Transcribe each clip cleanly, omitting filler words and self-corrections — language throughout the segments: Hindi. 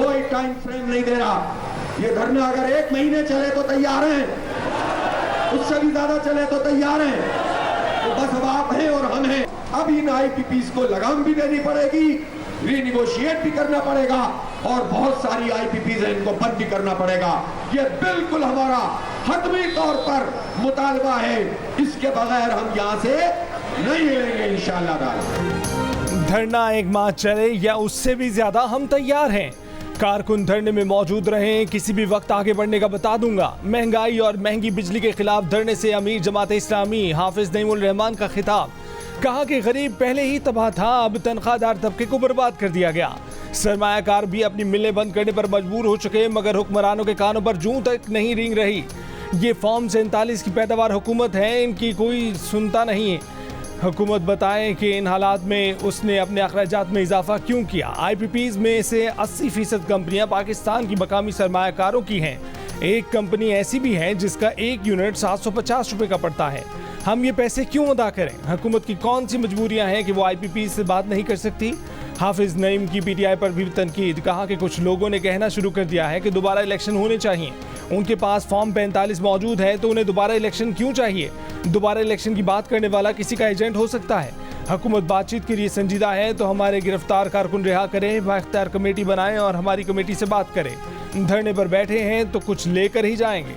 कोई टाइम फ्रेम नहीं दे रहा। ये धरना अगर 1 महीने चले तो तैयार हैं, उससे भी ज्यादा चले तो तैयार हैं। तो बस अब आप हैं और हम हैं। अब इन आईपीपीज को लगाम भी देनी पड़ेगी, रीनिगोशिएट भी करना पड़ेगा और बहुत सारी आईपीपीज हैं इनको बंद भी करना पड़ेगा। ये बिल्कुल हमारा हतमी तौर पर मुतालबा है, इसके बगैर हम यहाँ से नहीं हिलेंगे इंशाअल्लाह। धरना 1 माह चले या उससे भी ज्यादा हम तैयार हैं। कारकुन धरने में मौजूद रहें, किसी भी वक्त आगे बढ़ने का बता दूंगा। महंगाई और महंगी बिजली के खिलाफ धरने से अमीर जमात इस्लामी हाफिज नईमुल रहमान का खिताब। कहा कि गरीब पहले ही तबाह था, अब तनख्वाहदार तबके को बर्बाद कर दिया गया। सरमायाकार भी अपनी मिलें बंद करने पर मजबूर हो चुके, मगर हुक्मरानों के कानों पर जूं तक नहीं रेंग रही। ये फॉर्म 47 की पैदावार हुकूमत है, इनकी कोई सुनता नहीं है। हुकूमत बताए कि इन हालात में उसने अपने अखराजात में इजाफा क्यों किया। आईपीपीज में से 80% कंपनियां पाकिस्तान की मकामी सरमायाकारों की हैं। एक कंपनी ऐसी भी है जिसका एक यूनिट 750 रुपए का पड़ता है। हम ये पैसे क्यों अदा करें? हुकूमत की कौन सी मजबूरियां हैं कि वो आईपीपीज से बात नहीं कर सकती? हाफिज नईम की पीटीआई पर भी तनकीद। कहा कि कुछ लोगों ने कहना शुरू कर दिया है कि दोबारा इलेक्शन होने चाहिए। उनके पास फॉर्म 45 मौजूद है तो उन्हें दोबारा इलेक्शन क्यों चाहिए? दोबारा इलेक्शन की बात करने वाला किसी का एजेंट हो सकता है। हुकूमत बातचीत के लिए संजीदा है तो हमारे गिरफ्तार कारकुन रिहा करें, बाख्तियार कमेटी बनाएं और हमारी कमेटी से बात करें। धरने पर बैठे हैं तो कुछ लेकर ही जाएंगे।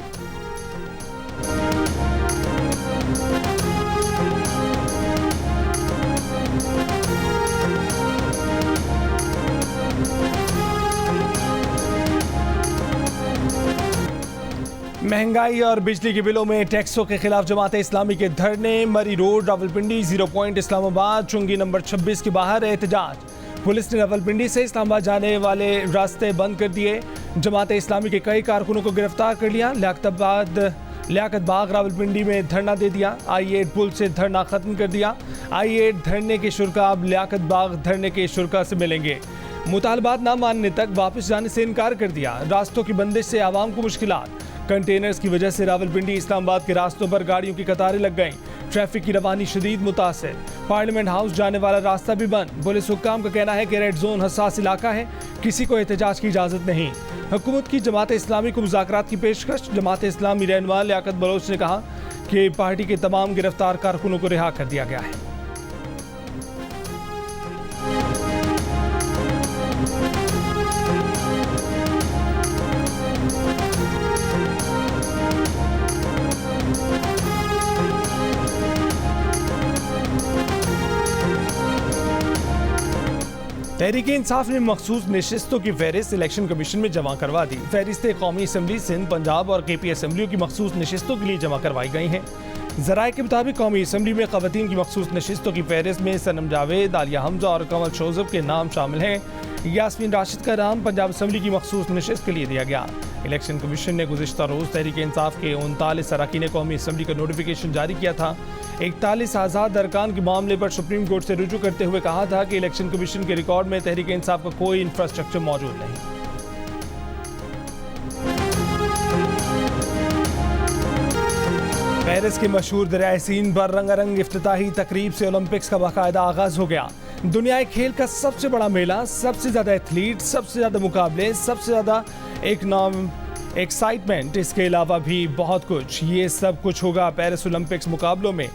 महंगाई और बिजली के बिलों में टैक्सों के खिलाफ जमात इस्लामी के धरने। मरी रोड, रावलपिंडी, 0 पॉइंट इस्लामाबाद, चुंगी नंबर 26 के बाहर एहतजाज। पुलिस ने रावलपिंडी से इस्लामाबाद जाने वाले रास्ते बंद कर दिए। जमात इस्लामी के कई कारकुनों को गिरफ्तार कर लिया। लियाकत बाग रावलपिंडी में धरना दे दिया। I-8 पुल से धरना खत्म कर दिया। I-8 धरने के शुरा अब लियाकत बाग धरने के शुरा से मिलेंगे। मुतालबात न मानने तक वापस जाने से इनकार कर दिया। रास्तों की बंदिश से आवाम को मुश्किलात। कंटेनर्स की वजह से रावलपिंडी इस्लामाबाद के रास्तों पर गाड़ियों की कतारें लग गईं। ट्रैफिक की रवानी शदीद मुतासिर। पार्लियामेंट हाउस जाने वाला रास्ता भी बंद। पुलिस हुक्काम का कहना है कि रेड जोन हसास इलाका है, किसी को एहतजाज की इजाज़त नहीं। हुकूमत की जमात इस्लामी को मुज़ाकरात की पेशकश। जमात इस्लामी रहनुमा लियाकत बलोच ने कहा कि पार्टी के तमाम गिरफ्तार कारकुनों को रिहा कर दिया गया है। तहरीक-ए-इंसाफ ने मखसूस नशिस्तों की फहरिस्त इलेक्शन कमीशन में जमा करवा दी। फहरिस्तें कौमी असम्बली सिंध, पंजाब और KP असम्बलियों की मखसूस नशिस्तों के लिए जमा करवाई गई हैं। ज़राए के मुताबिक कौमी असम्बली में ख़वातीन की मखसूस नशिस्तों की फहरिस्त में सनम जावेद, आलिया हमजा और कमल शोजब के नाम शामिल हैं। यास्मीन राशिद का नाम पंजाब असम्बली की मखसूस नशिस्त के लिए दिया गया। इलेक्शन कमीशन ने गुज़िश्ता रोज़ तहरीक-ए-इंसाफ के 39 अरकान कौमी असम्बली का नोटिफिकेशन जारी किया था। 41 आज़ाद अरकान के मामले पर सुप्रीम कोर्ट से रुजू करते हुए कहा था कि इलेक्शन कमीशन के रिकॉर्ड में तहरीक-ए-इंसाफ का कोई इंफ्रास्ट्रक्चर मौजूद नहीं। पेरिस के मशहूर दरियाए सीन पर रंगारंग इफ्तिताही तकरीब से ओलंपिक्स का बाकायदा आगाज हो गया। दुनिया खेल का सबसे बड़ा मेला, सबसे ज्यादा एथलीट, सबसे ज्यादा मुकाबले, सबसे ज्यादा एक्साइटमेंट, इसके अलावा भी बहुत कुछ। ये सब कुछ होगा पेरिस ओलंपिक्स मुकाबलों में।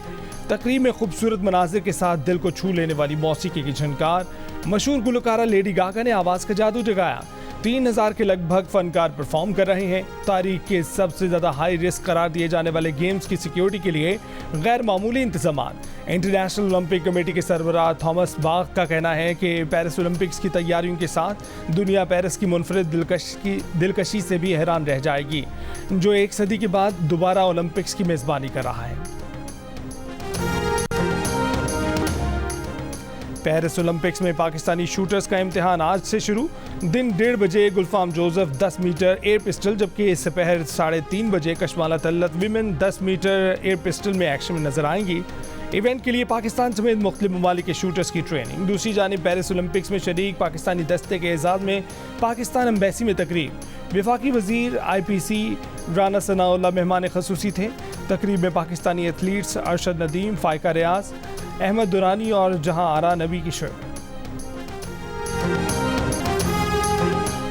तकरीब में खूबसूरत मनाजिर के साथ दिल को छू लेने वाली मौसीकी की झनकार। मशहूर गुलकारा लेडी गागा ने आवाज़ का जादू जगाया। 3000 के लगभग फनकार परफॉर्म कर रहे हैं। तारीख के सबसे ज़्यादा हाई रिस्क करार दिए जाने वाले गेम्स की सिक्योरिटी के लिए गैर मामूली इंतजामात। इंटरनेशनल ओलंपिक कमेटी के सरबराह थॉमस बाख का कहना है कि पेरिस ओलंपिक्स की तैयारियों के साथ दुनिया पेरिस की मुनफरिद दिलकशी से भी हैरान रह जाएगी, जो 1 सदी के बाद दोबारा ओलंपिक्स की मेज़बानी कर रहा है। पेरिस ओलंपिक्स में पाकिस्तानी शूटर्स का इम्तिहान आज से शुरू। दिन 1:30 बजे गुलफाम जोसेफ 10 मीटर एयर पिस्टल, जबकि दोपहर 3:30 बजे Kashmala तल्लत women 10 metre air pistol में एक्शन में नजर आएंगी। इवेंट के लिए पाकिस्तान समेत मुख्तलिफ ममालिक के शूटर्स की ट्रेनिंग। दूसरी जानिब पेरिस ओलंपिक्स में शरीक पाकिस्तानी दस्ते के एजाज़ में पाकिस्तान एम्बेसी में तकरीब। वफाकी वजीर IPC राना सनाउल्लाह मेहमान खसूसी थे। तकरीब में पाकिस्तानी एथलीट्स अरशद नदीम, फाइका रियाज, अहमद दुरानी और जहां आरा नबी की शिरकत।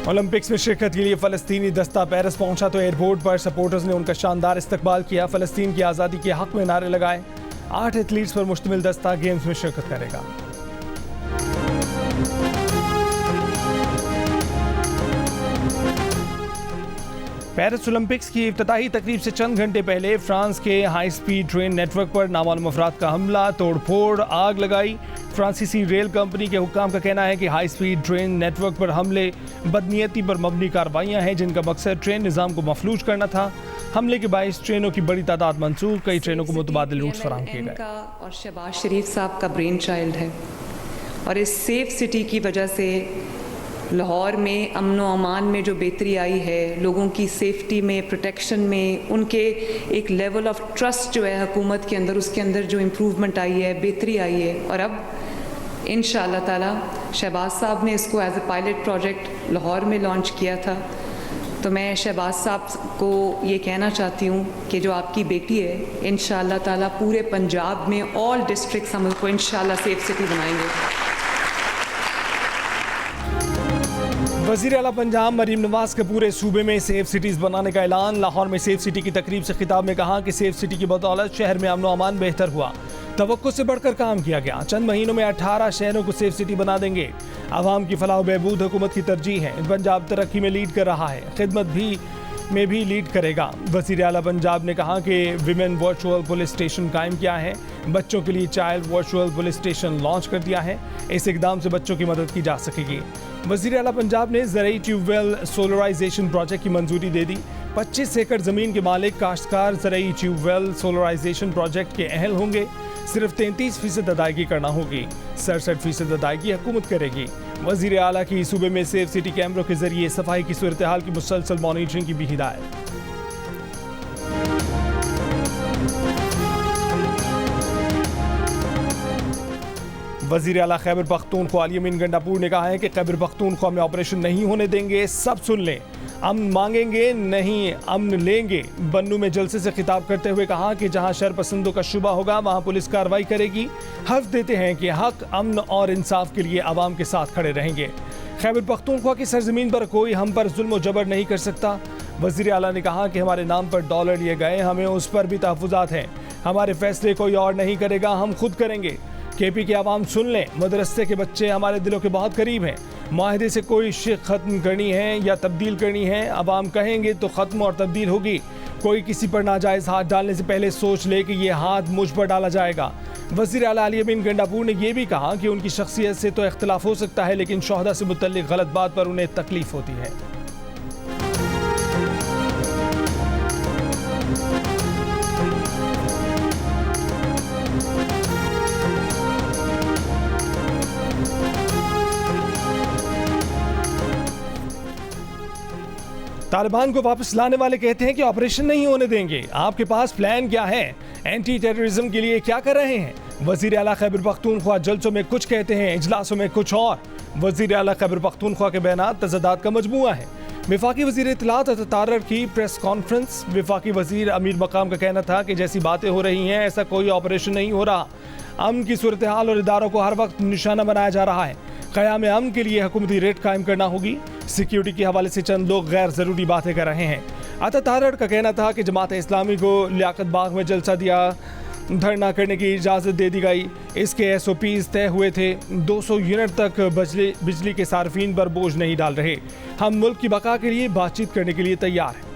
ओलंपिक्स में शिरकत के लिए फलस्तीनी दस्ता पेरिस पहुंचा तो एयरपोर्ट पर सपोर्टर्स ने उनका शानदार इस्तकबाल किया। फलस्तीन की आज़ादी के हक में नारे लगाए। 8 एथलीट्स पर मुश्तमिल दस्ता गेम्स में शिरकत करेगा। पेरिस ओलंपिक्स की इफ्तिताही तकरीब से चंद घंटे पहले फ्रांस के हाई स्पीड ट्रेन नेटवर्क पर नामालूम अफराद का हमला, तोड़फोड़, आग लगाई। फ्रांसीसी रेल कंपनी के हुक्काम का कहना है कि हाई स्पीड ट्रेन नेटवर्क पर हमले बदनीयती पर मबनी कार्रवाइयां हैं जिनका मकसद ट्रेन निज़ाम को मफलूज करना था। हमले के बायस ट्रेनों की बड़ी तादाद मंसूख, कई ट्रेनों को मुतबादिल रूट्स फराहम किए गए। और शहबाज शरीफ साहब का ब्रेन चाइल्ड है और इस सेफ सिटी की वजह से लाहौर में अमन व अमान में जो बेहतरी आई है, लोगों की सेफ्टी में, प्रोटेक्शन में, उनके एक लेवल ऑफ ट्रस्ट जो है हुकूमत के अंदर, उसके अंदर जो इम्प्रूवमेंट आई है, बेहतरी आई है। और अब इंशाअल्लाह ताला शहबाज साहब ने इसको as a pilot project Lahore में लॉन्च किया था। तो मैं शहबाज साहब को ये कहना चाहती हूँ कि जो आपकी बेटी है, इंशाअल्लाह ताला पूरे पंजाब में ऑल डिस्ट्रिक्ट्स हम उसको इंशाअल्लाह सेफ सिटी बनाएंगे। वज़ीर आला पंजाब मरीम नवाज के पूरे सूबे में सेफ सिटीज़ बनाने का ऐलान। लाहौर में सेफ सिटी की तकरीब से खिताब में कहा कि सेफ सिटी की बदौलत शहर में अमन व अमान बेहतर हुआ। तवक्को से बढ़कर काम किया गया। चंद महीनों में 18 शहरों को सेफ सिटी बना देंगे। आवाम की फलाह बहबूद हुकूमत की तरजीह है। पंजाब तरक्की में लीड कर रहा है, खिदमत में भी लीड करेगा। वज़ीर आला पंजाब ने कहा कि विमेन वर्चुअल पुलिस स्टेशन कायम किया है। बच्चों के लिए child virtual police station launch कर दिया है। इस इकदाम से बच्चों की मदद की जा सकेगी। वज़ीर आला पंजाब ने ज़रई ट्यूबवेल सोलराइजेशन प्रोजेक्ट की मंजूरी दे दी। 25 एकड़ ज़मीन के मालिक काश्तकार ज़रई ट्यूबवेल सोलराइजेशन प्रोजेक्ट के अहल होंगे। सिर्फ 33% अदायगी करना होगी। 67% अदायगी हुकूमत करेगी। वज़ीर आला की सूबे में सेफ सिटी कैमरों के जरिए सफाई की सूरत हाल की मुसलसल मॉनिटरिंग की भी हिदायत। वज़ीर आला खैबर पख्तूनख्वा अली अमीन गंडापुर ने कहा है कि खैबर पख्तूनख्वा में ऑपरेशन नहीं होने देंगे। सब सुन लें, अमन मांगेंगे नहीं अमन लेंगे। बन्नू में जलसे से खिताब करते हुए कहा कि जहां शर पसंदों का शुबा होगा वहां पुलिस कार्रवाई करेगी। हल्फ देते हैं कि हक, अमन और इंसाफ के लिए आवाम के साथ खड़े रहेंगे। खैबर पख्तूनख्वा की सरजमीन पर कोई हम पर जुल्म और जबर नहीं कर सकता। वज़ीर आला ने कहा कि हमारे नाम पर डॉलर लिए गए, हमें उस पर भी तहफ़्फ़ुज़ात हैं। हमारे फैसले कोई और नहीं करेगा, हम खुद करेंगे। केपी की आवाम सुन लें, मदरसे के बच्चे हमारे दिलों के बहुत करीब हैं। माहिदे से कोई शिक ख़त्म करनी है या तब्दील करनी है, आवाम कहेंगे तो ख़त्म और तब्दील होगी। कोई किसी पर नाजायज़ हाथ डालने से पहले सोच ले कि ये हाथ मुझ पर डाला जाएगा। वज़ीर आला अली अमीन गंडापुर ने यह भी कहा कि उनकी शख्सियत से तो इख्तलाफ हो सकता है, लेकिन शोहदा से मुतल्लिक़ गलत बात पर उन्हें तकलीफ होती है। तालिबान को वापस लाने वाले कहते हैं कि ऑपरेशन नहीं होने देंगे। आपके पास प्लान क्या है? एंटी टेररिज्म के लिए क्या कर रहे हैं? वज़ीर आला खैबर पख्तूनख्वा जलसों में कुछ कहते हैं, इजलासों में कुछ और। वज़ीर आला खैबर पख्तूनख्वा के बयानात तज़दाद का मजमूआ है। वफाकी वज़ीर इत्तलात अतातारर की प्रेस कॉन्फ्रेंस। वफाकी वज़ीर अमीर मकाम का कहना था कि जैसी बातें हो रही हैं ऐसा कोई ऑपरेशन नहीं हो रहा। अमन की सूरत हाल और इदारों को हर वक्त निशाना बनाया जा रहा है। क़याम अमन के लिए हुकूमती रेट कायम करना होगी। सिक्योरिटी के हवाले से चंद लोग गैर ज़रूरी बातें कर रहे हैं। अतातारर का कहना था कि जमात इस्लामी को लियाकत बाग में जलसा दिया, धरना करने की इजाज़त दे दी गई। इसके SOPs तय हुए थे। 200 यूनिट तक बिजली के सार्फिन पर बोझ नहीं डाल रहे। हम मुल्क की बका के लिए बातचीत करने के लिए तैयार हैं।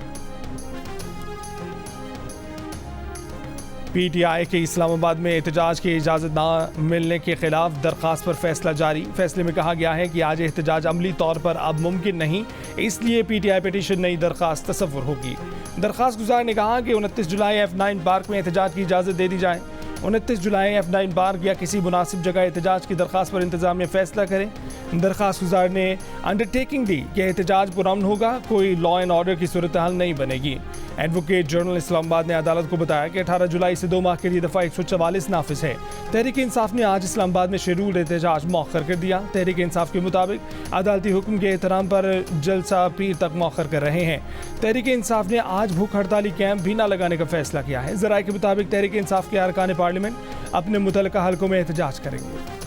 PTI के इस्लामाबाद में एहतजाज की इजाज़त ना मिलने के खिलाफ दरख्वास्त पर फैसला जारी। फैसले में कहा गया है कि आज एहतजाज अमली तौर पर अब मुमकिन नहीं, इसलिए PTI पिटीशन नई दरख्वास्त तसव्वुर होगी। दरख्वास्त गुजार ने कहा कि 29 जुलाई F9 पार्क में एहतजाज की इजाज़त दे दी जाए। 29 जुलाई F9 पार्क या किसी मुनासिब जगह एहतजाज की दरख्वास्त पर इंतज़ामिया फैसला करें। दरख्वास्त गुजार ने अंडरटेकिंग दी कि एहतजाज पुरअमन होगा, कोई लॉ एंड ऑर्डर की सूरत हाल नहीं बनेगी। एडवोकेट जनरल इस्लामाबाद ने अदालत को बताया कि 18 जुलाई से 2 माह के लिए दफ़ा 144 नाफिज है। तहरीक इंसाफ ने आज इस्लामाबाद में शेड्यूल्ड एहतजाज मौखर कर दिया। तहरीक इंसाफ के मुताबिक अदालती हुक्म के एहतराम पर जलसा पीर तक मौखर कर रहे हैं। तहरीक इंसाफ ने आज भूख हड़ताली कैंप भी न लगाने का फैसला किया है। ज़राए के मुताबिक तहरीक इंसाफ के अरकान पार्लियामेंट अपने मुतल्लिका हलकों में एहतजाज करेंगे।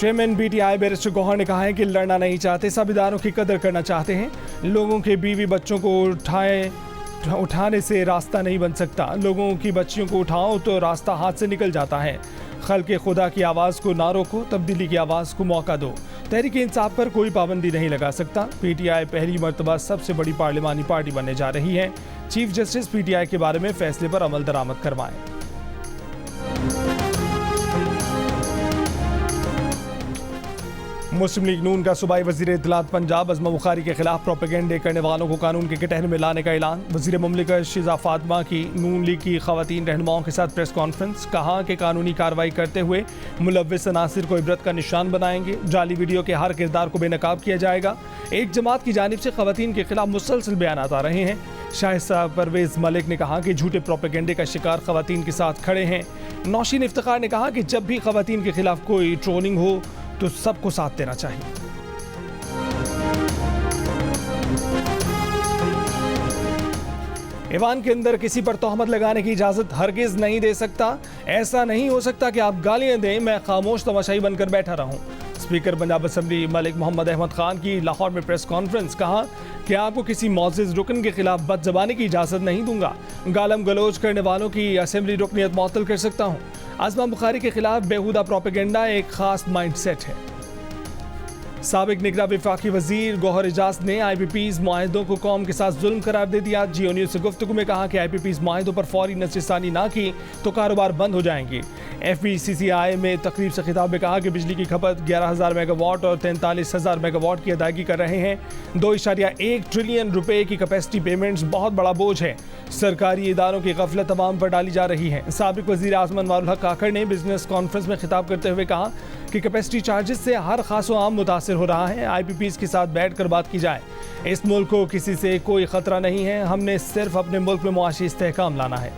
चेयरमैन पीटीआई बैरिस्टर गौहर ने कहा है कि लड़ना नहीं चाहते, संविधानों की कदर करना चाहते हैं। लोगों के बीवी बच्चों को उठाने से रास्ता नहीं बन सकता। लोगों की बच्चियों को उठाओ तो रास्ता हाथ से निकल जाता है। खल्के खुदा की आवाज़ को ना रोको, तब्दीली की आवाज़ को मौका दो। तहरीक इंसाफ पर कोई पाबंदी नहीं लगा सकता। पीटीआई पहली मर्तबा सबसे बड़ी पार्लिमानी पार्टी बनने जा रही है। चीफ जस्टिस पीटीआई के बारे में फैसले पर अमल दरामद करवाएं। मुस्लिम लीग नून का सूबाई वजीर इत्तलात पंजाब अज़मा बुखारी के खिलाफ प्रोपेगेंडे करने वालों को कानून के कटहरे में लाने का ऐलान। वजीर मुमलिकत शिजा फातिमा की नून लीग की खवातीन रहनुमाओं के साथ प्रेस कॉन्फ्रेंस। कहा कि कानूनी कार्रवाई करते हुए मुलव्विस अनासिर को इबरत का निशान बनाएंगे। जाली वीडियो के हर किरदार को बेनकाब किया जाएगा। एक जमात की जानिब से खवातीन के खिलाफ मुसलसल बयान आ रहे हैं। शाहिस्ता परवेज मलिक ने कहा कि झूठे प्रोपेगेंडे का शिकार खवातीन के साथ खड़े हैं। नौशीन इफ्तिखार ने कहा कि जब भी खवातीन के खिलाफ कोई ट्रोलिंग हो तो सबको साथ देना चाहिए। ईवान के अंदर किसी पर तोहमत लगाने की इजाजत हरगिज नहीं दे सकता। ऐसा नहीं हो सकता कि आप गालियां दें, मैं खामोश तमाशाई बनकर बैठा रहूं। स्पीकर पंजाब असम्बली मलिक मोहम्मद अहमद खान की लाहौर में प्रेस कॉन्फ्रेंस। कहा कि आपको किसी मौजिज़ रुकन के खिलाफ बदज़बानी की इजाज़त नहीं दूंगा। गालम गलोच करने वालों की असम्बली रुकनियत मुअत्तल कर सकता हूँ। अज़मा बुखारी के खिलाफ बेहुदा प्रोपेगेंडा एक खास माइंड सेट है। साबिक निगरान वफाकी वजीर गौहर एजाज ने IPPs मुआहिदों को कौम के साथ जुल्म करार दे दिया। जियो न्यूज़ से गुफ्तगू में कहा कि IPPs मुआहिदों पर फौरी नज़रसानी ना की तो कारोबार बंद हो जाएंगे। FBCCI में तकरीब से खिताब में कहा कि बिजली की खपत 11,000 मेगावाट और 43,000 मेगावाट की अदायगी कर रहे हैं। 2.1 ट्रिलियन रुपए की कैपेसिटी पेमेंट्स बहुत बड़ा बोझ है। सरकारी इदारों की गफलत तमाम पर डाली जा रही है। साबिक वजीर आज़म अनवारुल हक काकड़ ने बिजनेस कॉन्फ्रेंस में खिताब करते हुए कहा कि कैपेसिटी चार्जेस से हर खास व आम मुतासिर हो रहा है। IPPs के साथ बैठकर बात की जाए। इस मुल्क को किसी से कोई खतरा नहीं है। हमने सिर्फ अपने मुल्क में मुआशी इस्तेहकाम लाना है।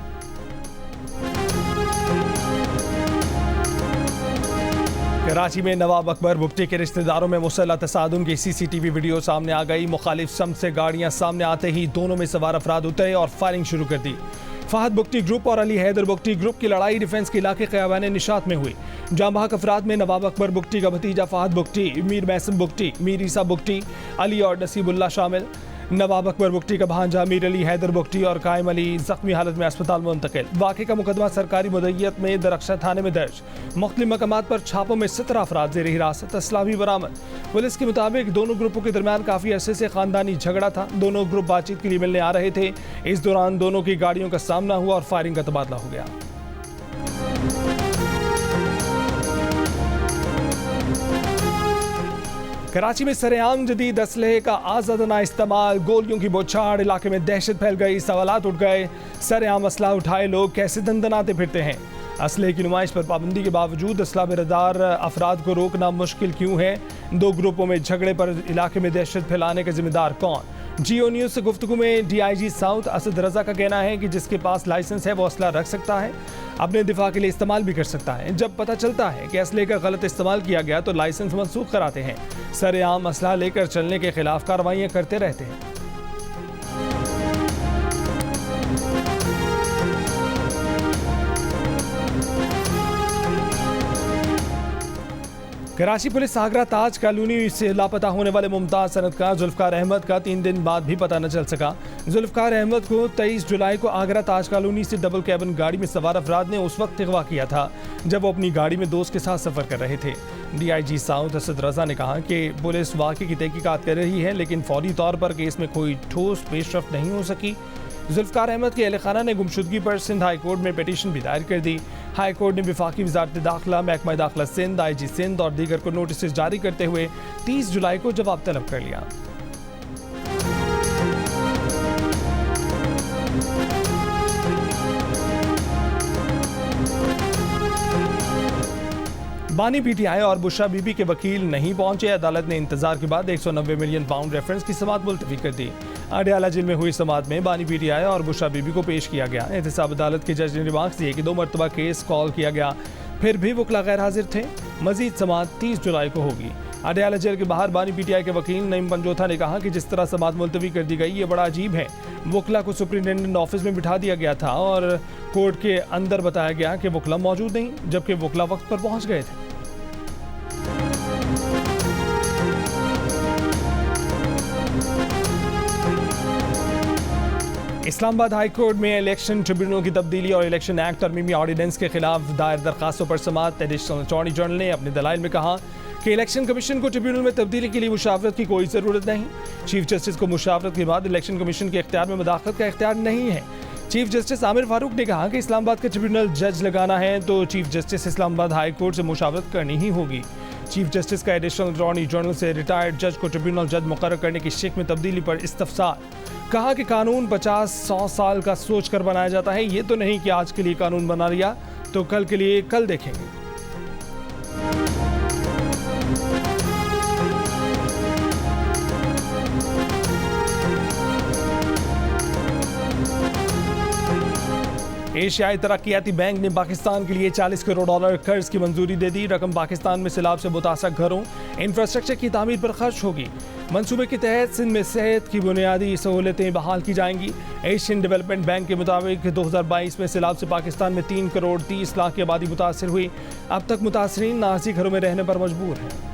कराची में नवाब अकबर बुगटी के रिश्तेदारों में मुसल्लह तसादुम की CCTV वीडियो सामने आ गई। मुखालिफ सम से गाड़ियां सामने आते ही दोनों में सवार अफराद उतरे और फायरिंग शुरू कर दी। फहद बुगटी ग्रुप और अली हैदर बुगटी ग्रुप की लड़ाई डिफेंस के इलाके क़याबान निशात में हुई। जांबाहक अफराद में नवाब अकबर बुगटी का भतीजा फहद बुगटी, मीर मैसम बुगटी, मीर ईसा बुगटी, अली और नसीबुल्लाह शामिल। नवाब अकबर बुगटी का भांजा मीर अली हैदर बुगटी और कायम अली जख्मी हालत में अस्पताल मुंतकिल। वाक़े का मुकदमा सरकारी मुद्दईयत में दरख्शा थाने में दर्ज। मुख्तलिफ मकामात पर छापों में 17 अफराद ज़ेर हिरासत, असला भी बरामद। पुलिस के मुताबिक दोनों ग्रुपों के दरमियान काफ़ी अरसे से खानदानी झगड़ा था। दोनों ग्रुप बातचीत के लिए मिलने आ रहे थे। इस दौरान दोनों की गाड़ियों का सामना हुआ और फायरिंग का तबादला हो गया। कराची में सरेआम जदीद असलहे का आज़ादाना इस्तेमाल, गोलियों की बौछार, इलाके में दहशत फैल गई। सवालात उठ गए, सरेआम असला उठाए लोग कैसे दंदनाते फिरते हैं। असलहे की नुमाइश पर पाबंदी के बावजूद असला बिरदार अफराद को रोकना मुश्किल क्यों है? दो ग्रुपों में झगड़े पर इलाके में दहशत फैलाने का जिम्मेदार कौन? जियो न्यूज़ से गुफ्तगू में DIG साउथ असद रजा का कहना है कि जिसके पास लाइसेंस है वो असला रख सकता है, अपने दिफा के लिए इस्तेमाल भी कर सकता है। जब पता चलता है कि असले का गलत इस्तेमाल किया गया तो लाइसेंस मनसूख कराते हैं। सरेआम असला लेकर चलने के खिलाफ कार्रवाइयाँ करते रहते हैं। कराची पुलिस आगरा ताज कॉलोनी से लापता होने वाले मुमताज सनतकार जुल्फकार अहमद का 3 दिन बाद भी पता न चल सका। जुल्फकार अहमद को 23 जुलाई को आगरा ताज कॉलोनी से डबल कैबिन गाड़ी में सवार अफराद ने उस वक्त अगवा किया था जब वो अपनी गाड़ी में दोस्त के साथ सफर कर रहे थे। DIG साउथ असद रजा ने कहा कि पुलिस वाक़े की तहकीकात कर रही है, लेकिन फौरी तौर पर केस में कोई ठोस पेशरफ्त नहीं हो सकी। जुल्फकार अहमद के अहल खाना ने गुमशुदगी पर सिंध हाई कोर्ट में पिटीशन भी दायर कर दी। हाई कोर्ट ने वफाकी वजारत दाखिला, महकमा दाखिला सिंध, IG सिंध और दीगर को नोटिस जारी करते हुए 30 जुलाई को जवाब तलब कर लिया। बानी PTI और बुशरा बीबी के वकील नहीं पहुंचे। अदालत ने इंतजार के बाद 190 मिलियन पाउंड रेफरेंस की समाअत मुलतवी कर दी। अडयाला जेल में हुई समाअत में बानी PTI और बुशरा बीबी को पेश किया गया। एहतसाब अदालत के जज ने रिमार्क्स दिए कि 2 मरतबा केस कॉल किया गया, फिर भी वकला गैर हाजिर थे। मजीद समाअत 30 जुलाई को होगी। अडयाला जेल के बाहर बानी PTI के वकील नईम पंजोथा ने कहा कि जिस तरह समाअत मुलतवी कर दी गई ये बड़ा अजीब है। वकला को सुप्रिंटेंडेंट ऑफिस में बिठा दिया गया था और कोर्ट के अंदर बताया गया कि वकला मौजूद नहीं, जबकि वकला वक्त पर पहुँच गए थे। इस्लामाबाद हाई कोर्ट में इलेक्शन ट्रिब्यूनल की तब्दीली और इलेक्शन एक्ट तरमीमी ऑर्डिनेंस के खिलाफ दायर दरखास्तों पर समाअत। एडिशनल अटॉर्नी जनरल ने अपने दलाइल में कहा कि इलेक्शन कमीशन को ट्रिब्यूनल में तब्दीली के लिए मुशावरत की कोई ज़रूरत नहीं। चीफ जस्टिस को मुशावरत के बाद इलेक्शन कमीशन के इख्तियार में मुदाखलत का इख्तियार नहीं है। चीफ जस्टिस आमिर फारूक ने कहा कि इस्लामाबाद का ट्रिब्यूनल जज लगाना है तो chief justice Islamabad high court से मुशावरत करनी ही होगी। चीफ जस्टिस का एडिशनल अटॉर्नी जनरल से रिटायर्ड जज को ट्रिब्यूनल जज मुकर्रर करने की शिक में तब्दीली पर इस्तफसार। कहा कि कानून 50-100 साल का सोच कर बनाया जाता है, ये तो नहीं कि आज के लिए कानून बना लिया तो कल के लिए कल देखेंगे। एशियाई तरक्याती बैंक ने पाकिस्तान के लिए $40 करोड़ कर्ज की मंजूरी दे दी। रकम पाकिस्तान में सैलाब से मुतासर घरों, इंफ्रास्ट्रक्चर की तामीर पर खर्च होगी। मंसूबे के तहत सिंध में सेहत की बुनियादी सहूलतें बहाल की जाएंगी। एशियन डेवलपमेंट बैंक के मुताबिक 2022 में सैलाब से पाकिस्तान में 3 करोड़ 30 लाख की आबादी मुतासर हुई। अब तक मुतासरीन नाज़ी घरों में रहने पर मजबूर हैं।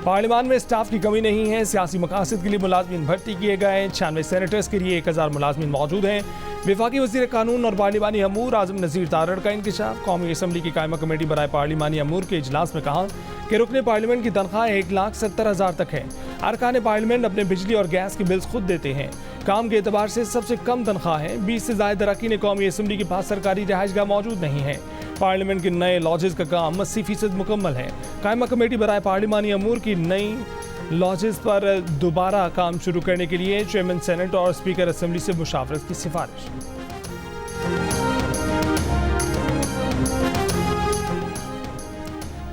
पार्लियामान में स्टाफ की कमी नहीं है। सियासी मकासद के लिए मुलाजमीन भर्ती किए गए। 96 सेनेटर्स के लिए 1000 मुलाजमीन मौजूद हैं। वफाकी वज़ीर कानून और पार्लिमानी अमूर आज़म नज़ीर तारड़ का इंकशाफ। कौमी असम्बली की कायमा कमेटी बराए पार्लिमानी अमूर के इजलास में कहा कि रुकने पार्लियामेंट की तनख्वाह 1,70,000 तक है। अरकान पार्लियामेंट अपने बिजली और गैस के बिल्स खुद देते हैं। काम के एतबार से सबसे कम तनख्वाह है। 20 से ज़ायद अरकान कौमी असम्बली के पास सरकारी रिहाइशगाह मौजूद नहीं है। पार्लियामेंट के नए लॉजेस का काम 80% मुकम्मल है। कायमा कमेटी बराए पार्लिमानी अमूर की नई लॉजेस पर दोबारा काम शुरू करने के लिए चेयरमैन सेनेट और स्पीकर असम्बली से मुशावरत की सिफारिश।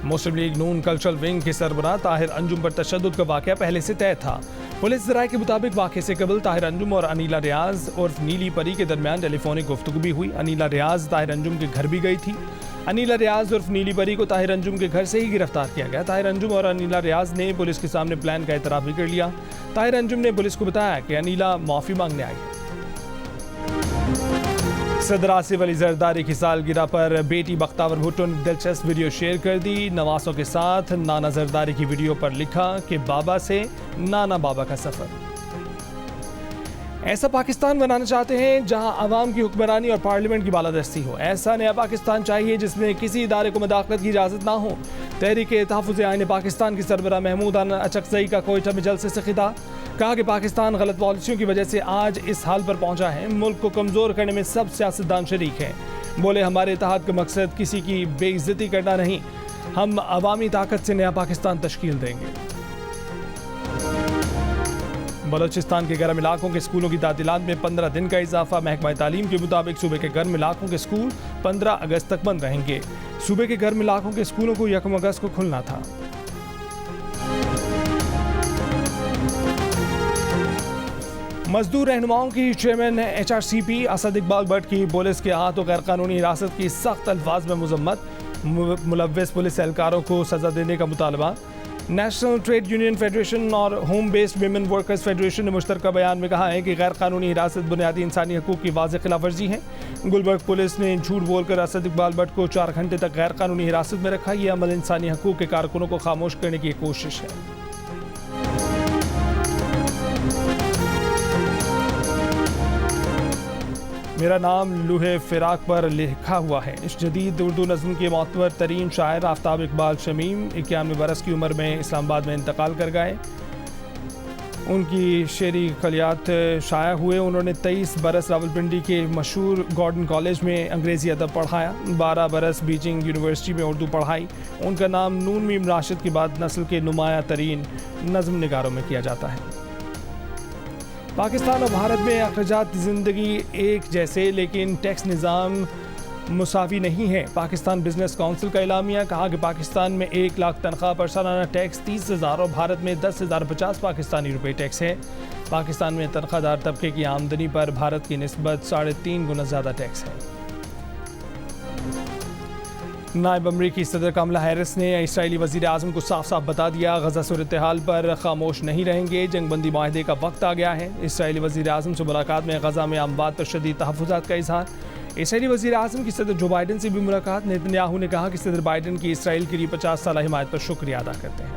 मुस्लिम लीग नून कल्चरल विंग के सरबराह ताहिर अंजुम पर तशद्दुद का वाक़या पहले से तय था। पुलिस ज़राए के मुताबिक वाक़े से कबल ताहिर अंजुम और अनीला रियाज उर्फ नीली परी के दरमियान टेलीफोनिक गुफ्तगू भी हुई। अनीला रियाज ताहिर अंजुम के घर भी गई थी। अनीला रियाज उर्फ नीली परी को ताहिर अंजुम के घर से ही गिरफ्तार किया गया। ताहिर अंजुम और अनीला रियाज ने पुलिस के सामने प्लान का एतराफ़ भी कर लिया। ताहिर अंजुम ने पुलिस को बताया कि अनीला माफ़ी मांगने आई है। सदर आसिफ अली जरदारी की सालगिरह पर बेटी बख्तावर भुट्टो ने दिलचस्प वीडियो शेयर कर दी। नवासों के साथ नाना जरदारी की वीडियो पर लिखा कि बाबा से नाना बाबा का सफ़र। ऐसा पाकिस्तान बनाना चाहते हैं जहां अवाम की हुक्मरानी और पार्लियामेंट की बालादस्ती हो। ऐसा नया पाकिस्तान चाहिए जिसमें किसी इदारे को मुदाखलत की इजाज़त ना हो। तहरीक तहफ़्फ़ुज़ आईन पाकिस्तान की सरबराह महमूद अचकज़ई का कोयटा में जलसे से खिताब। कहा कि पाकिस्तान गलत पॉलिसियों की वजह से आज इस हाल पर पहुंचा है। मुल्क को कमज़ोर करने में सब सियासतदान शरीक हैं। बोले हमारे इत्तेहाद का मकसद किसी की बेइज्जती करना नहीं, हम अवामी ताकत से नया पाकिस्तान तश्कील देंगे। बलोचिस्तान के गर्म इलाकों के स्कूलों की तातीलात में 15 दिन का इजाफा। महकमा तालीम के मुताबिक सूबे के गर्म इलाकों के स्कूल 15 अगस्त तक बंद रहेंगे। सूबे के गर्म इलाकों के स्कूलों को 1 अगस्त को खुलना था। मजदूर रहनुमाओं की चेयरमैन HRCP असद इकबाल भट्ट की पुलिस के हाथों गैर कानूनी हिरासत की सख्त अल्फाज में मुजम्मत। मुलव्वस पुलिस एहलकारों को सजा देने का मुतालबा। नेशनल ट्रेड यूनियन फेडरेशन और home based women workers federation ने मुश्तरका बयान में कहा है कि गैर कानूनी हिरासत बुनियादी इंसानी हकूक़ की वाज़ेह खिलाफ वर्जी है। गुलबर्ग पुलिस ने झूठ बोलकर असद इकबाल भट्ट को 4 घंटे तक गैर कानूनी हिरासत में रखा। यह अमल इंसानी हकूक़ के कारकुनों को खामोश करने की कोशिश है। मेरा नाम लूहे फिराक पर लिखा हुआ है। इस जदीद उर्दू नज़्म के मोतबर तरीन शायर आफ्ताब इकबाल शमीम 91 बरस की उम्र में इस्लामाबाद में इंतकाल कर गए। उनकी शेरी खलियात शाया हुए। उन्होंने 23 बरस रावलपिंडी के मशहूर गॉर्डन कॉलेज में अंग्रेज़ी अदब पढ़ाया। 12 बरस बीजिंग यूनिवर्सिटी में उर्दू पढ़ाई। उनका नाम नून मीम राशिद के बाद नस्ल के नुमाया तरीन नज़्म निगारों में किया जाता है। पाकिस्तान और भारत में अखराजात ज़िंदगी एक जैसे लेकिन टैक्स निज़ाम मुसावी नहीं है। पाकिस्तान बिजनेस काउंसिल का एलामिया। कहा कि पाकिस्तान में 1 लाख तनख्वाह पर सालाना टैक्स 30,000 और भारत में 10,050 पाकिस्तानी रुपये टैक्स है। पाकिस्तान में तनख्वाहदार तबके की आमदनी पर भारत की निस्बत 3.5 गुना ज़्यादा टैक्स है। नायब अमरीकी सदर कमला हैरिस ने इसराइली वज़ीर आज़म को साफ साफ बता दिया गज़ा सूरत हाल पर खामोश नहीं रहेंगे। जंगबंदी माहदे का वक्त आ गया है। इसराइली वज़ीर आज़म से मुलाकात में गज़ा में अमवात पर शदीद तहफ़्फ़ुज़ात का इज़हार। इसराइली वज़ीर आज़म की सदर जो बाइडन से भी मुलाकात। नेतन्याहू ने कहा कि सदर बाइडन की इसराइल के लिए 50 साल हिमायत पर शुक्रिया अदा करते हैं।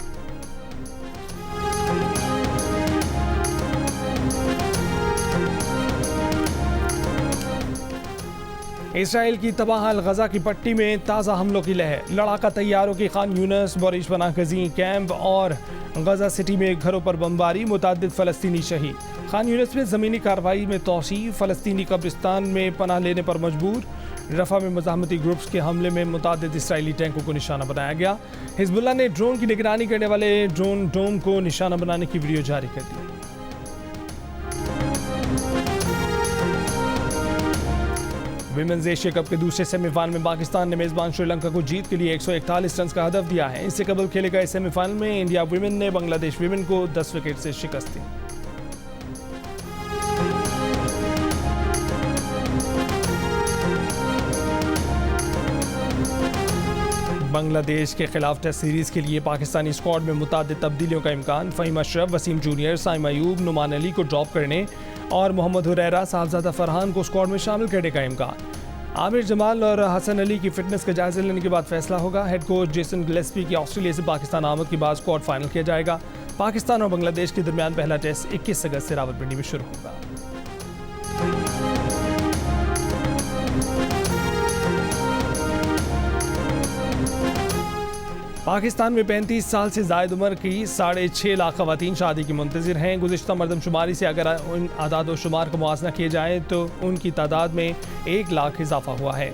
इसराइल की तबाहाल गजा की पट्टी में ताज़ा हमलों की लहर, लड़ाका तैयारों की खान यूनस, बोरिश पनाह गज़ी कैंप और गजा सिटी में घरों पर बमबारी, मुतादिद फ़लस्तीनी शहीद। खान यूनस में ज़मीनी कार्रवाई में तोसी, फ़लस्तीनी कब्रिस्तान में पनाह लेने पर मजबूर। रफ़ा में मज़ाहमती ग्रुप्स के हमले में मुतादिद इसराइली टैंकों को निशाना बनाया गया। हिज़्बुल्लाह ने ड्रोन की निगरानी करने वाले ड्रोन डोम को निशाना बनाने की वीडियो जारी कर दी। विमेंस एशिया कप के दूसरे सेमीफाइनल में पाकिस्तान ने मेजबान श्रीलंका को जीत के लिए 141 रन का हदफ दिया है। इससे कबल खेले गए सेमीफाइनल में इंडिया विमेन ने बांग्लादेश विमेन को 10 विकेट से शिकस्त दी। बांग्लादेश के खिलाफ टेस्ट सीरीज के लिए पाकिस्तानी स्क्वाड में मुतादिद तब्दीलियों का इम्कान। फ़हीम अशरफ, वसीम जूनियर, साइम अयूब, नुमान अली को ड्रॉप करने और मोहम्मद हुरैरा, साहबजादा फरहान को स्क्वाड में शामिल करने का इम्कान। आमिर जमाल और हसन अली की फिटनेस का जायजा लेने के बाद फैसला होगा। हेड कोच जेसन गिलेस्पी की ऑस्ट्रेलिया से पाकिस्तान आमद के बाद स्क्वाड फाइनल किया जाएगा। पाकिस्तान और बांग्लादेश के दरमियान पहला टेस्ट 21 अगस्त से रावलपिंडी में शुरू होगा। पाकिस्तान में 35 साल से ज़ायद उम्र की 6.5 लाख ख़वातीन शादी की मुंतज़िर हैं। गुज़िश्ता मरदमशुमारी से अगर उन आदाद व शुमार का मुआजना किया जाए तो उनकी तादाद में 1 लाख इजाफा हुआ है।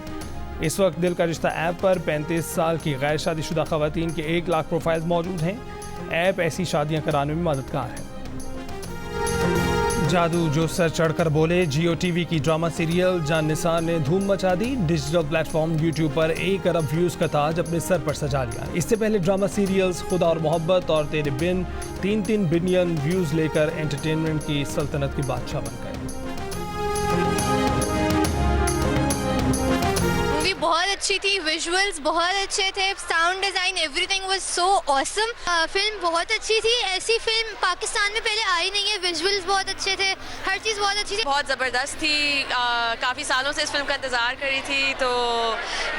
इस वक्त दिल का रिश्ता ऐप पर 35 साल की गैर शादीशुदा ख़वातीन के 1 लाख प्रोफाइल मौजूद हैं। ऐप ऐसी शादियाँ कराने में मददगार है। जादू जो सर चढ़कर बोले, जियो टीवी की ड्रामा सीरियल जान निसार ने धूम मचा दी। डिजिटल प्लेटफॉर्म यूट्यूब पर 1 अरब व्यूज़ का ताज अपने सर पर सजा लिया। इससे पहले ड्रामा सीरियल्स खुदा और मोहब्बत और तेरे बिन 3-3 बिलियन व्यूज़ लेकर एंटरटेनमेंट की सल्तनत की बादशाह बन गए। मूवी बहुत अच्छी थी, विजुअल्स बहुत अच्छे थे, sound design everything was so awesome. Film बहुत अच्छी थी, ऐसी फिल्म पाकिस्तान में पहले आई नहीं है। विजुअल्स बहुत अच्छे थे, हर चीज़ बहुत अच्छी थी, बहुत ज़बरदस्त थी। काफ़ी सालों से इस फिल्म का इंतज़ार कर रही थी, तो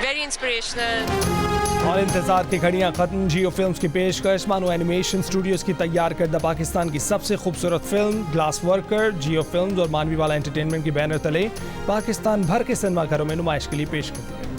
वेरी इंस्पिरेशनल। और इंतजार की घड़ियां खत्म। जियो फिल्म्स की पेशकश मानो एनिमेशन स्टूडियोज की तैयार करदा पाकिस्तान की सबसे खूबसूरत फिल्म ग्लास वर्कर जियो फिल्म्स और मानवी वाला एंटरटेनमेंट के बैनर तले पाकिस्तान भर के सिनेमा घरों में नुमाइश के लिए पेश कर दी गई।